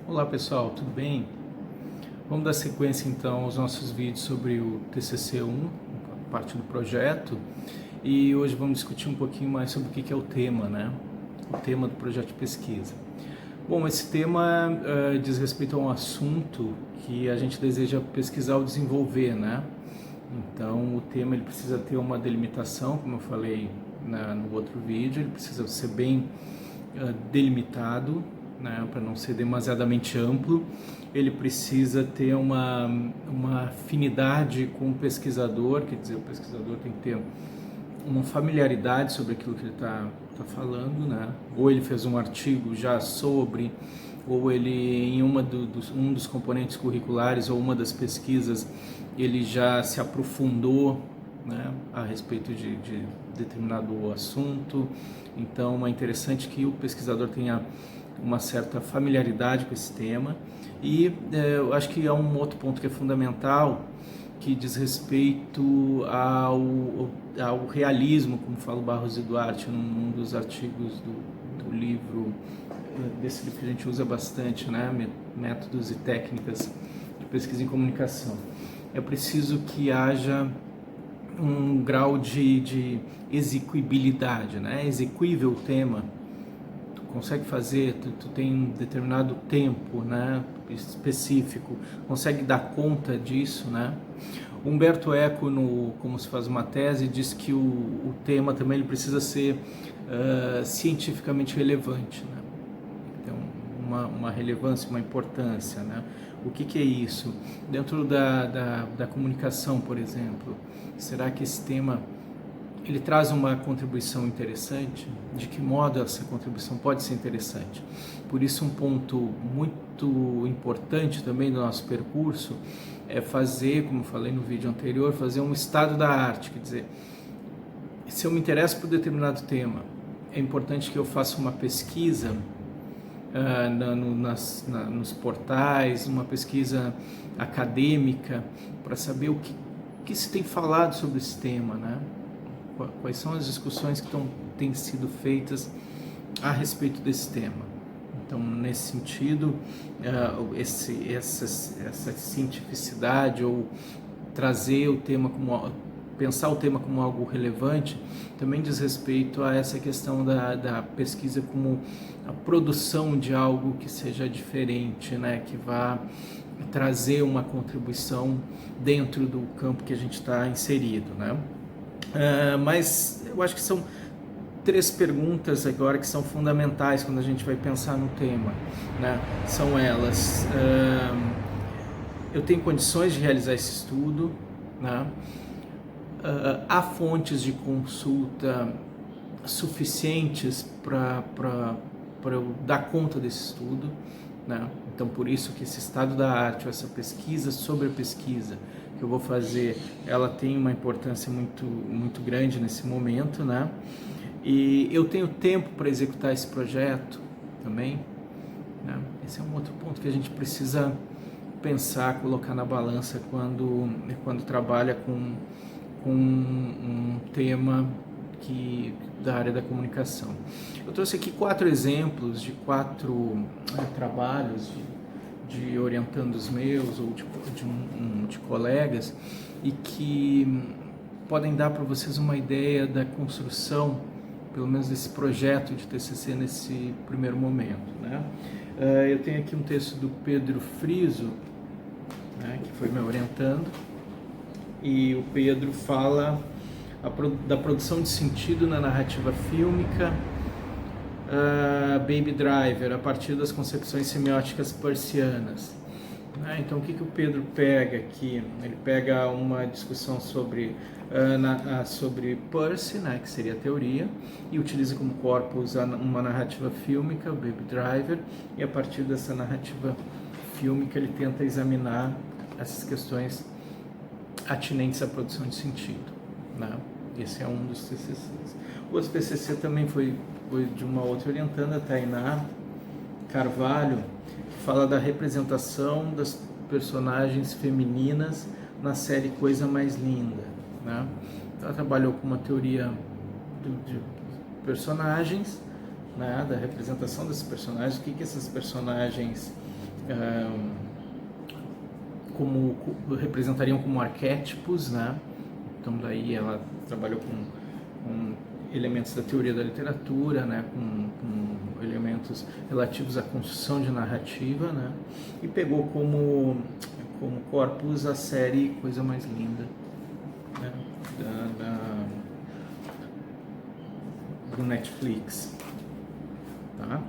Olá pessoal, tudo bem? Vamos dar sequência então aos nossos vídeos sobre o TCC1, parte do projeto, e hoje vamos discutir um pouquinho mais sobre o que é o tema, né? O tema do projeto de pesquisa. Bom, esse tema diz respeito a um assunto que a gente deseja pesquisar ou desenvolver, né? Então o tema ele precisa ter uma delimitação, como eu falei no outro vídeo, ele precisa ser bem delimitado, né, para não ser demasiadamente amplo. Ele precisa ter uma afinidade com o pesquisador, quer dizer, o pesquisador tem que ter uma familiaridade sobre aquilo que ele está falando, né? Ou ele fez um artigo já sobre, ou ele em um dos componentes curriculares ou uma das pesquisas ele já se aprofundou, né, a respeito de determinado assunto. Então é interessante que o pesquisador tenha uma certa familiaridade com esse tema. E eu acho que há um outro ponto que é fundamental, que diz respeito ao realismo, como fala o Barros e Duarte num dos artigos do livro, desse livro que a gente usa bastante, né? Métodos e técnicas de pesquisa em comunicação. É preciso que haja um grau de execuibilidade, né? Execuível o tema, tu consegue fazer, tu tem um determinado tempo, né, específico, consegue dar conta disso, né? Humberto Eco, no Como se faz uma tese, diz que o tema também ele precisa ser cientificamente relevante, né? Então, uma relevância, uma importância, né? O que é isso? Dentro da comunicação, por exemplo, será que esse tema ele traz uma contribuição interessante? De que modo essa contribuição pode ser interessante? Por isso, um ponto muito importante também do nosso percurso é fazer, como eu falei no vídeo anterior, fazer um estado da arte, quer dizer, se eu me interesso por determinado tema, é importante que eu faça uma pesquisa nos portais, uma pesquisa acadêmica, para saber o que se tem falado sobre esse tema, né? Quais são as discussões que têm sido feitas a respeito desse tema. Então, nesse sentido, essa cientificidade ou trazer o tema pensar o tema como algo relevante, também diz respeito a essa questão da pesquisa como a produção de algo que seja diferente, né? Que vá trazer uma contribuição dentro do campo que a gente está inserido, né? Mas eu acho que são três perguntas agora que são fundamentais quando a gente vai pensar no tema, né? São elas: eu tenho condições de realizar esse estudo, né? Há fontes de consulta suficientes para eu dar conta desse estudo, né? Então, por isso que esse estado da arte, ou essa pesquisa sobre a pesquisa que eu vou fazer, ela tem uma importância muito grande nesse momento, né? E eu tenho tempo para executar esse projeto também, né? Esse é um outro ponto que a gente precisa pensar, colocar na balança quando trabalha com um tema da área da comunicação. Eu trouxe aqui 4 exemplos de 4 trabalhos de orientandos meus ou de colegas, e que podem dar para vocês uma ideia da construção, pelo menos desse projeto de TCC nesse primeiro momento, né? Eu tenho aqui um texto do Pedro Friso, né, que foi meu orientando, e o Pedro fala da produção de sentido na narrativa fílmica, Baby Driver, a partir das concepções semióticas persianas. Então, o que o Pedro pega aqui? Ele pega uma discussão sobre Percy, né, que seria a teoria, e utiliza como corpus uma narrativa fílmica, o Baby Driver, e a partir dessa narrativa fílmica ele tenta examinar essas questões atinentes à produção de sentido, né? Esse é um dos TCCs. O outro TCC também foi de uma outra orientanda, Tainá Carvalho, que fala da representação das personagens femininas na série Coisa Mais Linda, né? Ela trabalhou com uma teoria de personagens, né? Da representação desses personagens, o que essas personagens como representariam como arquétipos, né? Então daí ela trabalhou com elementos da teoria da literatura, né? Com elementos relativos à construção de narrativa, né? E pegou como corpus a série Coisa Mais Linda, né? do Netflix, tá?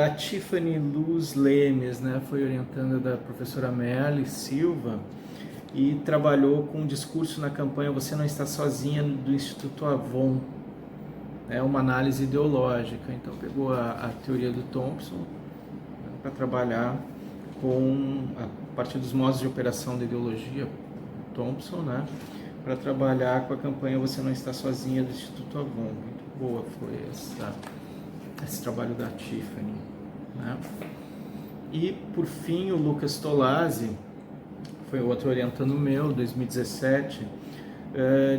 A Tiffany Luz Lemes, né, foi orientanda da professora Merle Silva e trabalhou com um discurso na campanha Você Não Está Sozinha, do Instituto Avon, uma análise ideológica. Então pegou a teoria do Thompson, né, para trabalhar a partir dos modos de operação da ideologia Thompson, né, para trabalhar com a campanha Você Não Está Sozinha, do Instituto Avon. Muito boa foi esse trabalho da Tiffany, né? E por fim o Lucas Tolazzi, foi outro orientando meu, 2017,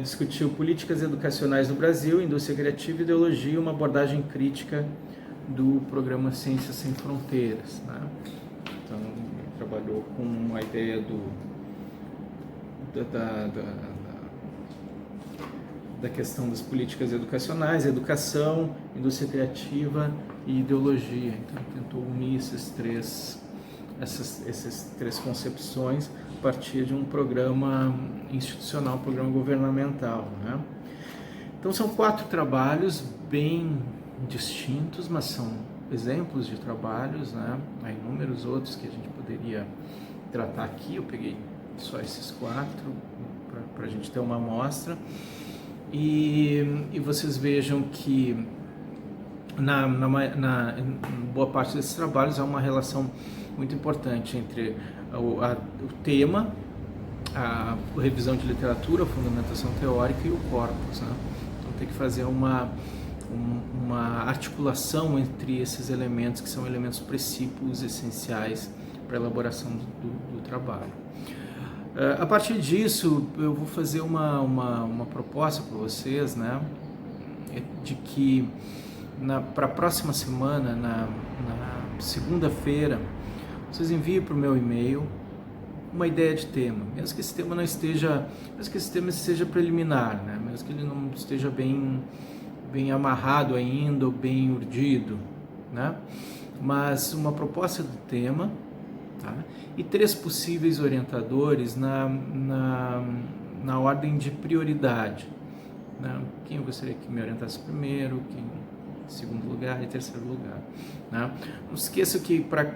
discutiu políticas educacionais no Brasil, indústria criativa e ideologia, uma abordagem crítica do programa Ciências Sem Fronteiras, né? Então ele trabalhou com a ideia da questão das políticas educacionais, educação, indústria criativa e ideologia. Então tentou unir essas três concepções a partir de um programa institucional, um programa governamental, né? Então são 4 trabalhos bem distintos, mas são exemplos de trabalhos, né? Há inúmeros outros que a gente poderia tratar aqui, eu peguei só esses 4 para a gente ter uma amostra. E vocês vejam que em boa parte desses trabalhos há uma relação muito importante entre o tema, a revisão de literatura, a fundamentação teórica e o corpus, né? Então tem que fazer uma articulação entre esses elementos, que são elementos precípios essenciais para a elaboração do trabalho. A partir disso, eu vou fazer uma proposta para vocês, né, de que para a próxima semana, na segunda-feira, vocês enviem para o meu e-mail uma ideia de tema, mesmo que esse tema não esteja, mesmo que esse tema esteja preliminar, né, mesmo que ele não esteja bem amarrado ainda ou bem urdido, né, mas uma proposta do tema, tá? E 3 possíveis orientadores na ordem de prioridade, né? Quem eu gostaria que me orientasse primeiro, quem em segundo lugar e terceiro lugar, né? Não esqueça que para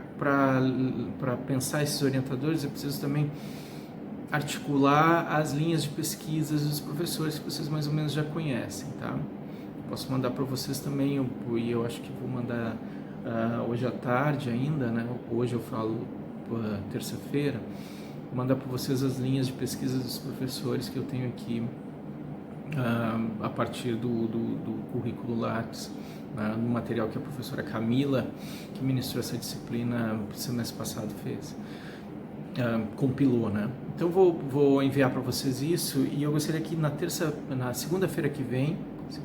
pensar esses orientadores é preciso também articular as linhas de pesquisas dos professores que vocês mais ou menos já conhecem, tá? Posso mandar para vocês também, e eu acho que vou mandar hoje à tarde ainda, né? Hoje eu falo terça-feira, mandar para vocês as linhas de pesquisa dos professores que eu tenho aqui a partir do currículo Lattes, no material que a professora Camila, que ministrou essa disciplina no semestre passado, compilou, né? Então vou enviar para vocês isso, e eu gostaria que na segunda-feira que vem, dia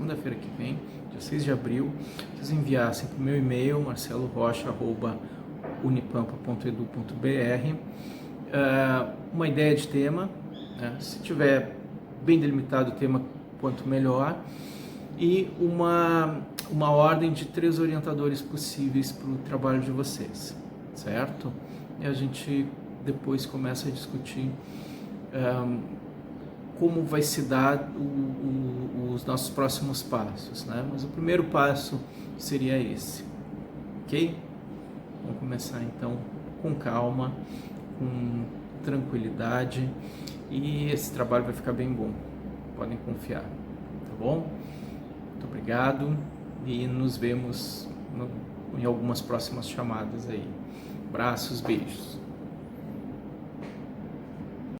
6 de abril, vocês enviassem para o meu e-mail, marcelorocha@unipampa.edu.br, uma ideia de tema, né? Se tiver bem delimitado o tema, quanto melhor, e uma ordem de 3 orientadores possíveis para o trabalho de vocês, certo? E a gente depois começa a discutir como vai se dar os nossos próximos passos, né? Mas o primeiro passo seria esse, ok? Vamos começar então com calma, com tranquilidade, e esse trabalho vai ficar bem bom, podem confiar, tá bom? Muito obrigado e nos vemos em algumas próximas chamadas aí. Abraços, beijos.